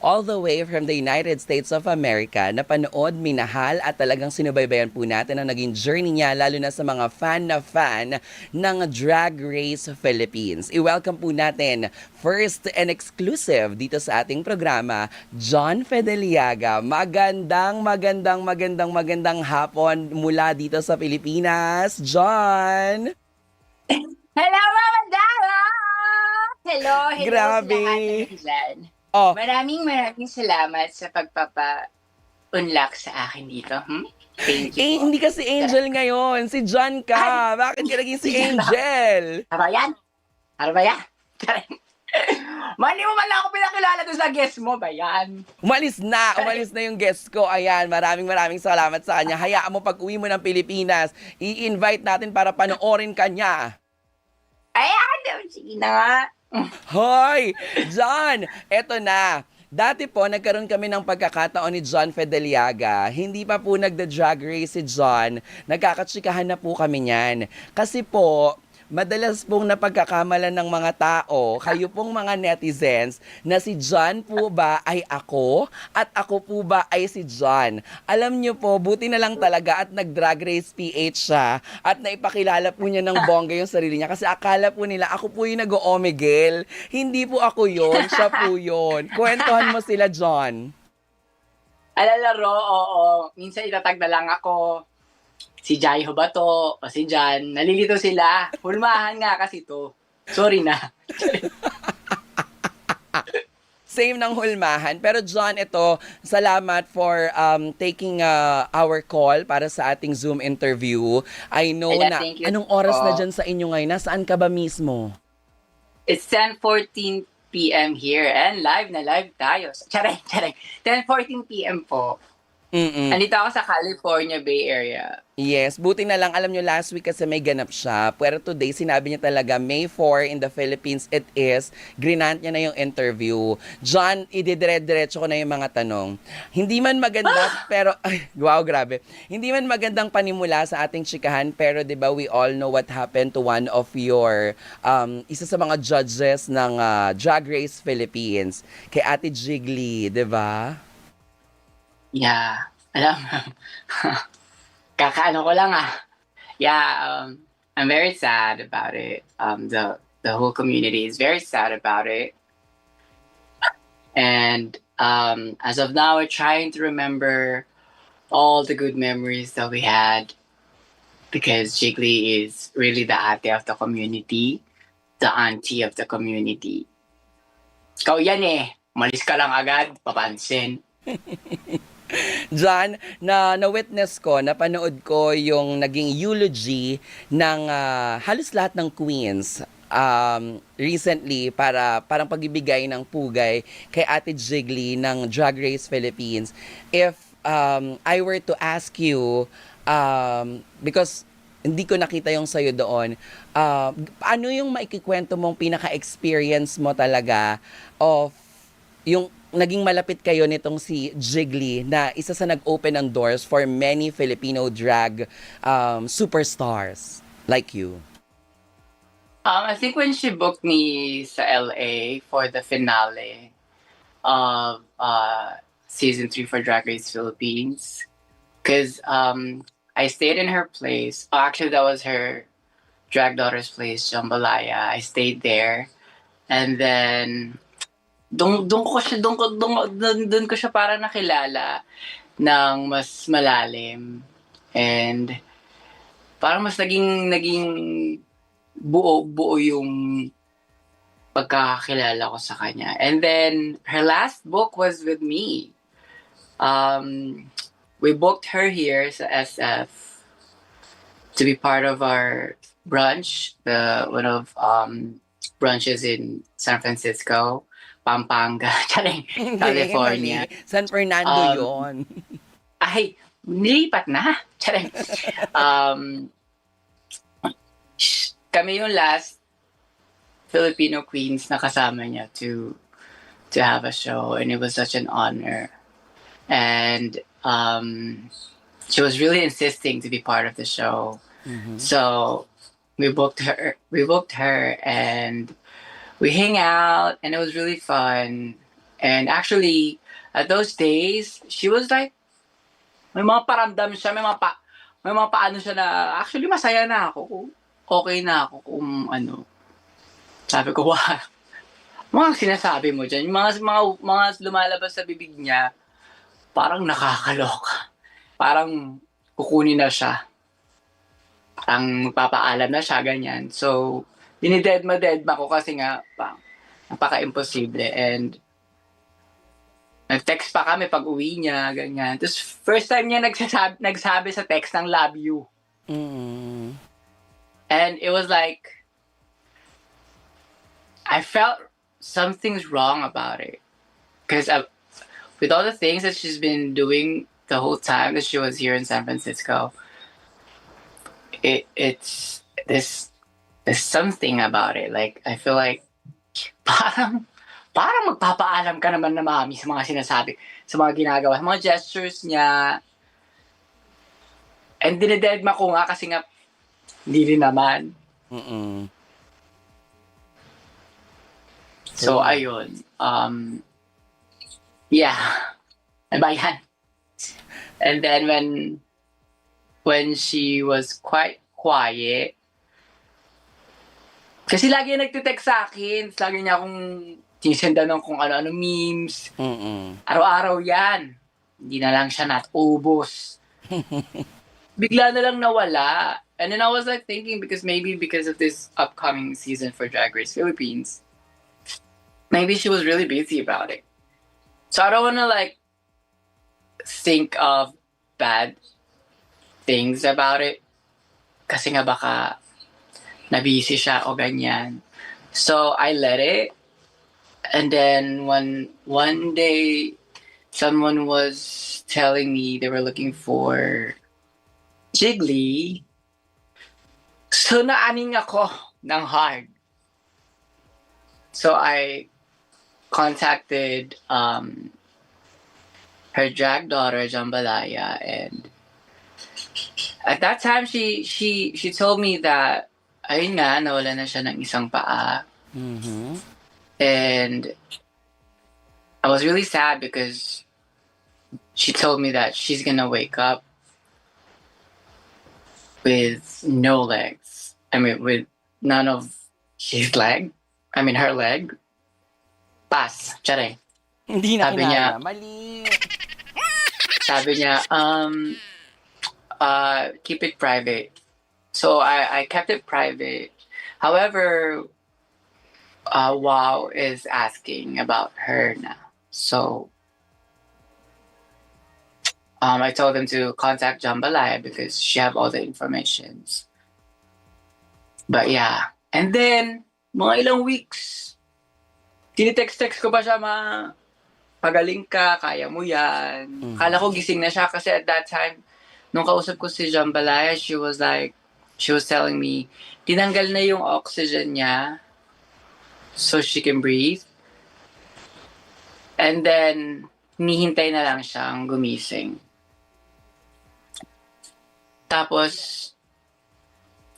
all the way from the United States of America, napanood, minahal at talagang sinubaybayan po natin ang naging journey niya lalo na sa mga fan na fan ng Drag Race Philippines. I-welcome po natin first and exclusive dito sa ating programa, John Fedeliaga. Magandang hapon mula dito sa Pilipinas. John! Hello, Mama Dara! Hello sa Grabe! lahat na nakikilan. Oh, Maraming salamat sa pagpapa-unlock sa akin dito. Thank you po. hindi kasi Angel ngayon. Si John ka. Bakit ka naging si Si John ba? Angel? Ano yan? Ano ba yan? Mali mo man lang ako pinakilala doon sa guest mo ba yan? Umalis na yung guest ko. Ayan, maraming salamat sa kanya. Hayaan mo pag uwi mo ng Pilipinas, i-invite natin para panoorin ka niya. Ayan, sige na nga. Hoy! John! Eto na. Dati po, nagkaroon kami ng pagkakataon ni John Fedeliaga. Hindi pa po nagda-drag race si John. Nagkakatsikahan na po kami niyan. Kasi po, madalas pong napagkakamalan ng mga tao, kayo pong mga netizens, na si John po ba ay ako at ako po ba ay si John. Alam niyo po, buti na lang talaga at nag-drag race PH siya at naipakilala po niya ng bongga yung sarili niya kasi akala po nila ako po yung nag-o-omigel. Hindi po ako yon, siya po yon. Kwentuhan mo sila, John. Alalaro, oo. Minsan itatag na lang ako. Si Jaiho ba to? O si Jan? Nalilito sila. Hulmahan nga kasi to. Sorry na. Same ng hulmahan. Pero John, ito, salamat for taking our call para sa ating Zoom interview. I know Ayan, na, thank you anong oras na po. dyan sa inyo ngayon? Nasaan ka ba mismo? It's 10:14 p.m. here and live na live tayo. Charing. 10:14 p.m. po. Andito ako sa California Bay Area. Yes, buti na lang, alam nyo, last week kasi may ganap siya. Pero today, sinabi niya talaga, May 4 in the Philippines it is. Grinant niya na yung interview. John, ididire-diretso ko na yung mga tanong. Hindi man maganda, pero, ay, wow, grabe. Hindi man magandang panimula sa ating chikahan, pero di ba we all know what happened to one of your, isa sa mga judges ng Drag Race Philippines, kay Ate Jiggly, di ba? Yeah. Alam mo, kakaano ko lang ah. Yeah, I'm very sad about it. The whole community is very sad about it. And as of now, we're trying to remember all the good memories that we had because Jiggly is really the ate of the community, the auntie of the community. Ikaw yan eh. Malis ka lang agad, papansin. John, na-witness ko, napanood ko yung naging eulogy ng halos lahat ng queens recently para parang pagbibigay ng pugay kay Ate Jiggly ng Drag Race Philippines. If I were to ask you, because hindi ko nakita yung sayo doon, ano yung maikikwento mong pinaka-experience mo talaga of yung naging malapit kayo nitong si Jiggly na isa sa nag-open ng doors for many Filipino drag superstars like you? I think when she booked me sa LA for the finale of season 3 for Drag Race Philippines, because I stayed in her place. Oh, actually, that was her drag daughter's place, Jambalaya. I stayed there, and then doon ko siya para nakilala ng mas malalim, and parang mas naging buo yung pagkakakilala ko sa kanya. And then her last book was with me. We booked her here sa SF to be part of our brunch, one of brunches in San Francisco, Pampanga, California. San Fernando yon. Ay, nilipat na. Kami yung last Filipino queens na kasama niya to have a show, and it was such an honor. And she was really insisting to be part of the show. So we booked her, and we hang out, and it was really fun. And actually, at those days, she was like, may mga paramdam siya, may mga paano siya na, actually masaya na ako. Okay na ako kung ano. Sabi ko, wow, mga sinasabi mo dyan, yung mga lumalabas sa bibig niya, parang nakakaloka. Parang kukunin na siya. Parang magpapaalam na siya, ganyan. So, dinidedma ko kasi nga, napaka-imposible. And nag-text pa kami pag uwi niya, ganyan. Tapos first time niya nagsabi sa text ng love you. Mm. And it was like, I felt something's wrong about it. Because with all the things that she's been doing the whole time that she was here in San Francisco, it's there's something about it. Like, I feel like, parang, parang magpapaalam ka naman na mami sa mga sinasabi, sa mga ginagawa, sa mga gestures niya. And dinededma ko nga kasi nga, hindi rin naman. Mm-mm. So, ayun. Yeah. Ano ba yan? And then when she was quite quiet, kasi lagi nagtitext sa akin, lagi niya akong sinisenda ng kung ano-ano memes. Mm-mm. Araw-araw yan. Hindi na lang siya natubos. Bigla na lang nawala. And then I was like thinking, maybe because of this upcoming season for Drag Race Philippines, maybe she was really busy about it. So I don't want to like think of bad things about it. Kasi nga baka na-busy siya o ganyan. So I let it. And then one day, someone was telling me they were looking for Jiggly. So naaning ako ng hard. So I contacted her drag daughter Jambalaya, and at that time she told me that ayun nga, nawala na siya ng isang paa. Mm-hmm. And I was really sad because she told me that she's gonna wake up with no legs. I mean, with none of his leg. I mean, her leg. Pass. Charing. Hindi na Sabi niya, kinaya. Mali. sabi niya, keep it private. So I kept it private. However, WoW is asking about her now. So I told them to contact Jambalaya because she have all the informations. But yeah. And then, mga ilang weeks, tinitext-text ko pa siya, pagaling ka, kaya mo yan. Kala ko gising na siya kasi at that time, nung kausap ko si Jambalaya, she was telling me, tinanggal na yung oxygen niya so she can breathe. And then, hinihintay na lang siyang gumising. Tapos,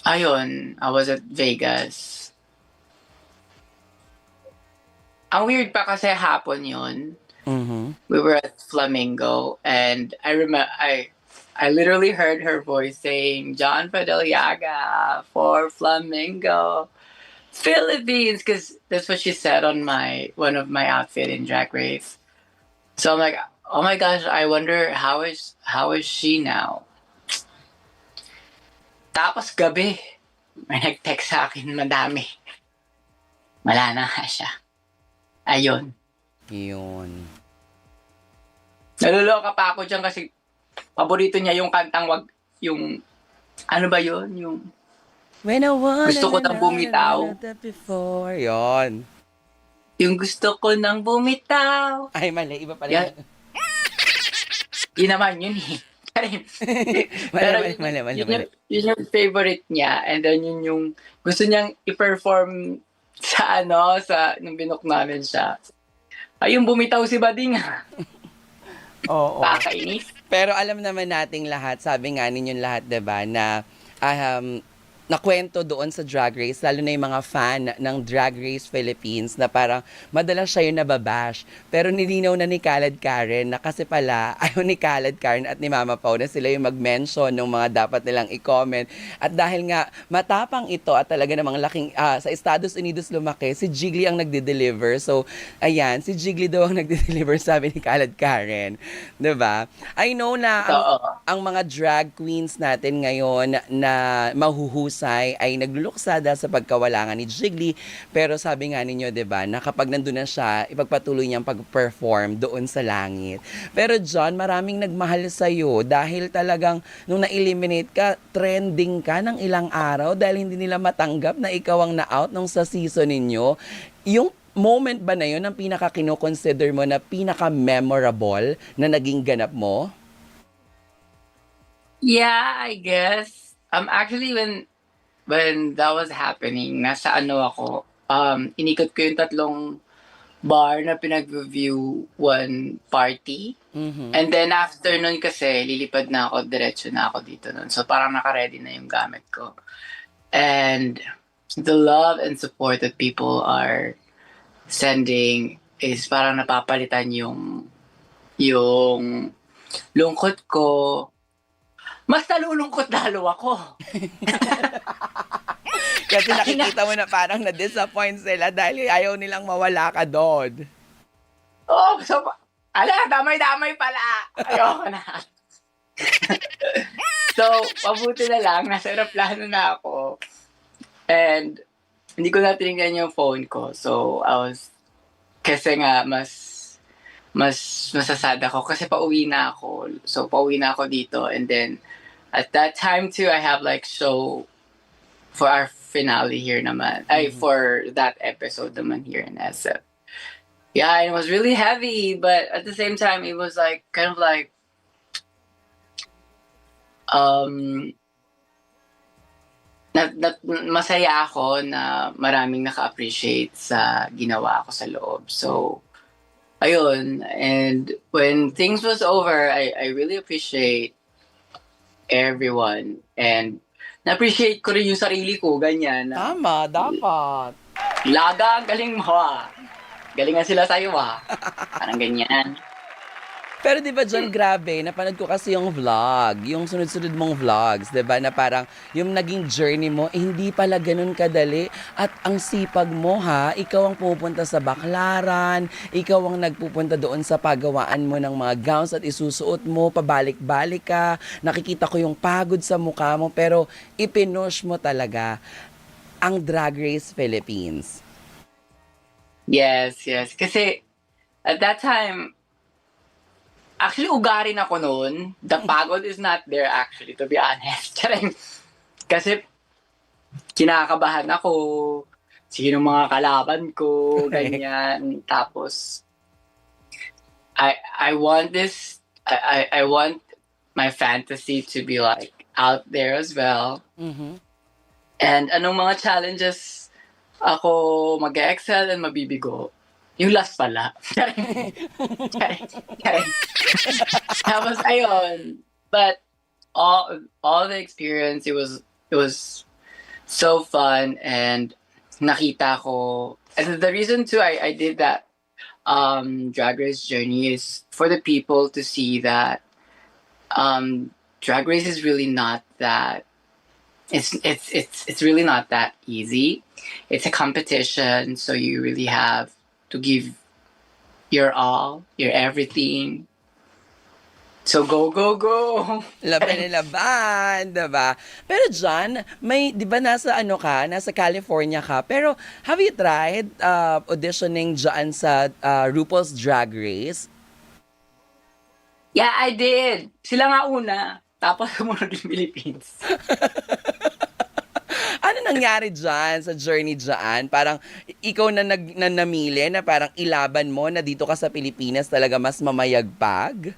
ayun, I was at Vegas. Ang weird pa kasi hapon yun. Mm-hmm. We were at Flamingo, and I remember I literally heard her voice saying John Fideliaga for Flamingo Philippines, because that's what she said on one of my outfit in Drag Race. So I'm like, oh my gosh, I wonder how is she now? Tapos gabi, may nag-text sa akin madami. Wala na nga siya. Ayun. Yun. Naluloka pa ako dyan kasi paborito niya yung kantang yung, ano ba yun? Yung, When I wanna Gusto ko nang bumitaw. Before. Yun. yung gusto ko nang bumitaw. Ay, mali. Iba pala. Yan. Yun naman yun eh. Mali. Yun yung favorite niya. And then yun yung gusto niyang i-perform sa nung binook namin siya. Ay, yung bumitaw si Bading. Oo. Pakainis. Pero alam naman nating lahat, sabi nga ninyong lahat, diba, na nakwento doon sa Drag Race, lalo na yung mga fan ng Drag Race Philippines na parang madalas siya yung nababash. Pero nilinaw na ni Khaled Karen na kasi pala ayaw ni Khaled Karen at ni Mama Pao na sila yung mag-mention ng mga dapat nilang i-comment. At dahil nga matapang ito at talaga namang laking, sa Estados Unidos lumaki, si Jiggly ang nagde-deliver. So, ayan, si Jiggly daw ang nagde-deliver, sabi ni Khaled Karen. 'Di ba? I know na Oo. ang mga drag queens natin ngayon na mahuhusay ay nagluluksada sa pagkawala nga ni Jiggly. Pero sabi nga ninyo, 'di ba, na kapag nandun na siya, ipagpatuloy niyang pag-perform doon sa langit. Pero John, maraming nagmahal sa iyo dahil talagang nung na-eliminate ka, trending ka ng ilang araw dahil hindi nila matanggap na ikaw ang na-out nung sa season ninyo. Yung moment ba na yun ang pinaka-kino-consider mo na pinaka-memorable na naging ganap mo? Yeah, I guess. Actually, when that was happening, nasa ano ako, inikot ko yung tatlong bar na pinag-review one party. Mhm. And then after nun kasi, lilipad na ako, diretso na ako dito nun. So parang naka-ready na yung gamit ko. And the love and support that people are sending is parang napapalitan yung lungkot ko. Mas nalulungkot lalo ako. Kasi nakikita mo na parang na-disappoint sila dahil ayaw nilang mawala ka doon. Oh, so, damay-damay pala. Ayoko na. So, mabuti na lang, nasa aeroplano na ako. And, hindi ko na tinignan yung phone ko. So, kasi nga, mas masasad ako kasi pauwi na ako. So, pauwi na ako dito. And then, at that time too, I have like show for our finale here naman. Ay, for that episode naman here in SF. Yeah, it was really heavy, but at the same time, it was like, kind of like, masaya ako na maraming naka-appreciate sa ginawa ko sa loob. So, ayun. And when things was over, I really appreciate everyone. And na-appreciate ko rin yung sarili ko, ganyan. Tama, dapat. Laga, galing mo ah. Galingan sila sa'yo ah. Parang ganyan. Pero 'di ba John, grabe, napanood ko kasi yung vlog, yung sunod-sunod mong vlogs, 'di ba, na parang yung naging journey mo hindi pala ganoon kadali at ang sipag mo ha, ikaw ang pupunta sa baklaran, ikaw ang nagpupunta doon sa pagawaan mo ng mga gowns at isusuot mo, pabalik-balik ka, nakikita ko yung pagod sa mukha mo pero ipinush mo talaga ang Drag Race Philippines. Yes, yes. Kasi at that time, actually ugarin ako noon. The pagod is not there actually, to be honest. Charing. Kasi kinakabahan ako. Sino mga kalaban ko, ganyan. Tapos, I want this, I want my fantasy to be like out there as well. Mhm. And anong mga challenges ako mag-excel and mabibigo? Yung last pala. Charing. Tapos ayun. But all the experience, it was so fun and nakita ko. And the reason too I did that Drag Race journey is for the people to see that Drag Race is really not that it's really not that easy. It's a competition, so you really have to give your all, your everything. So go, go, go! Laban na laban, diba? Pero John, may, di ba nasa ano ka, nasa California ka, pero have you tried auditioning dyan sa RuPaul's Drag Race? Yeah, I did. Sila nga una. Tapos sumunod yung Philippines. Ano nangyari dyan sa journey dyan? Parang ikaw na namili na parang ilaban mo na dito ka sa Pilipinas talaga mas mamayagpag?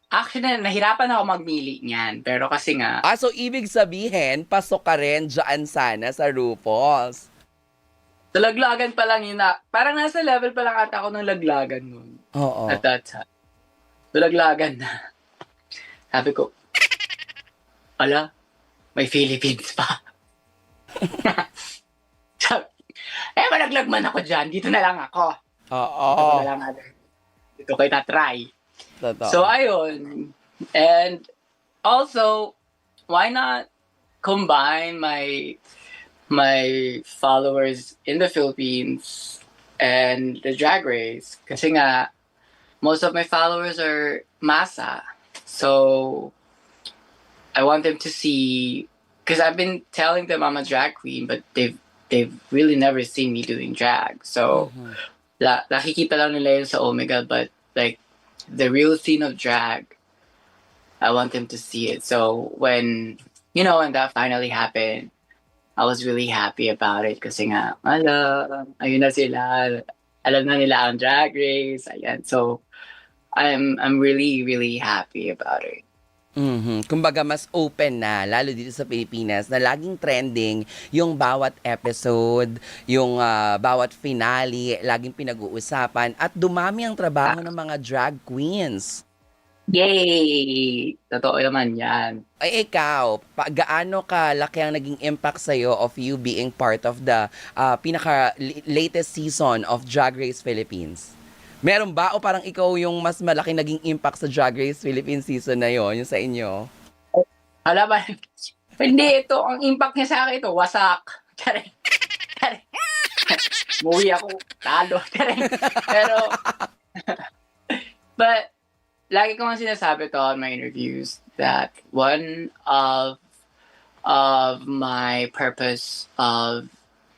Actually, nahirapan ako magmili niyan. Pero kasi nga, So ibig sabihin, pasok ka rin dyan sana sa RuPaul's. sa laglagan pa lang yun na, parang nasa level pa lang ata ako ng laglagan nun. Oo. At that time. Sa laglagan na. Sabi ko, ala, may Philippines pa. Sabi, malaglag man ako dyan. Dito na lang ako. Oo. Dito na lang ako. Dito kayo na-try. Totoo. So, ayun. And also, why not combine my followers in the Philippines and the Drag Race? Kasi nga, most of my followers are masa. So, I want them to see, because I've been telling them I'm a drag queen, but they've really never seen me doing drag. So, nakikita lang nila yun sa Omega, but like, the real scene of drag, I want them to see it. So, when that finally happened, I was really happy about it kasi nga, ayun na sila. Alam na nila ang Drag Race. Ayan. So, I'm really, really happy about it. Kumbaga mas open na, lalo dito sa Pilipinas, na laging trending yung bawat episode, yung bawat finale, laging pinag-uusapan, at dumami ang trabaho ng mga drag queens. Yay! Totoo naman yan. Ay, ikaw, gaano ka laki ang naging impact sa'yo of you being part of the pinaka-latest season of Drag Race Philippines? Meron ba o parang ikaw yung mas malaki naging impact sa Drag Race Philippines season na yon, yung sa inyo? Alam ba? Hindi, ito, ang impact niya sa akin ito, wasak. Tsare. Muwi ako, talo. Pero, but, lagi ko nga sinasabi to on my interviews that one of my purpose of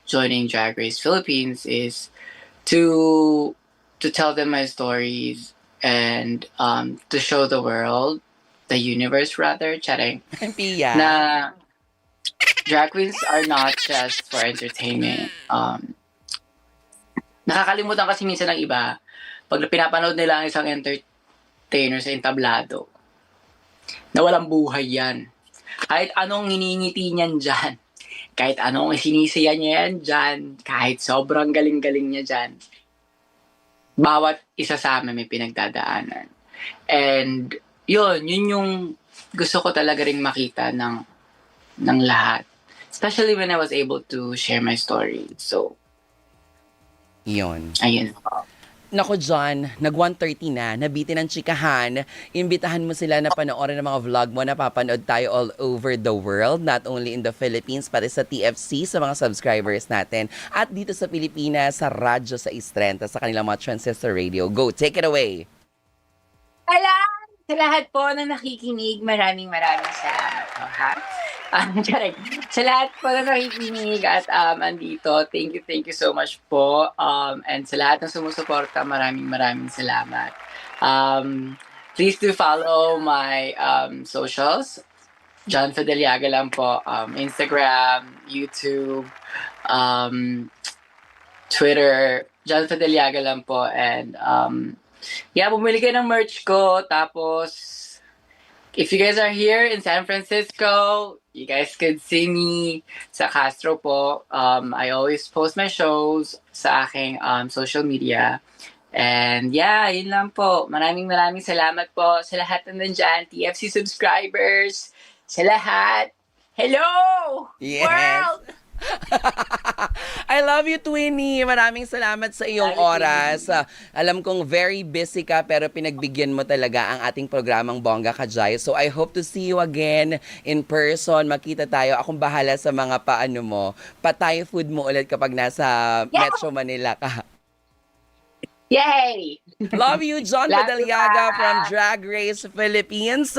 joining Drag Race Philippines is to tell them my stories and to show the world, the universe rather, chatting, Pia. na drag queens are not just for entertainment. Nakakalimutan kasi minsan ng iba, pag pinapanood nila ang isang entertainer sa entablado, na walang buhay yan. Kahit anong hiningiti niyan dyan, kahit anong sinisiya niya yan dyan, kahit sobrang galing-galing niya dyan, bawat isa sa amin may pinagdadaanan. And yun yung gusto ko talaga ring makita ng lahat. Especially when I was able to share my story. So, Yun. ayun. Nako John, nag-1:30 na, nabitin ng chikahan. Imbitahan mo sila na panoorin ng mga vlog mo, napapanood tayo all over the world, not only in the Philippines, pati sa TFC, sa mga subscribers natin. At dito sa Pilipinas, sa Radyo sa Istrenta, sa kanilang mga transistor radio. Go, take it away! Alam! Sa lahat po na nakikinig, maraming salamat po, ha? Sa lahat po na nakikinig at andito, thank you so much po. And sa lahat ng sumusuporta, maraming salamat. Please do follow my socials. John Fideliaga lang po. Instagram, YouTube, Twitter. John Fideliaga lang po. And bumili kayo ng merch ko. Tapos, if you guys are here in San Francisco, you guys could see me sa Castro po. I always post my shows sa aking social media. And yun lang po. Maraming salamat po sa lahat na nandyan. TFC subscribers. Sa lahat. Hello! Yes! World! I love you, Twinnie. Maraming salamat sa iyong oras. Alam kong very busy ka pero pinagbigyan mo talaga ang ating programang Bongga Ka Jai. So I hope to see you again in person. Makita tayo. Akong bahala sa mga paano mo. Patay food mo ulit kapag nasa Metro Manila ka. Yay! Love you, John Love you, Fideliaga pa. from Drag Race Philippines.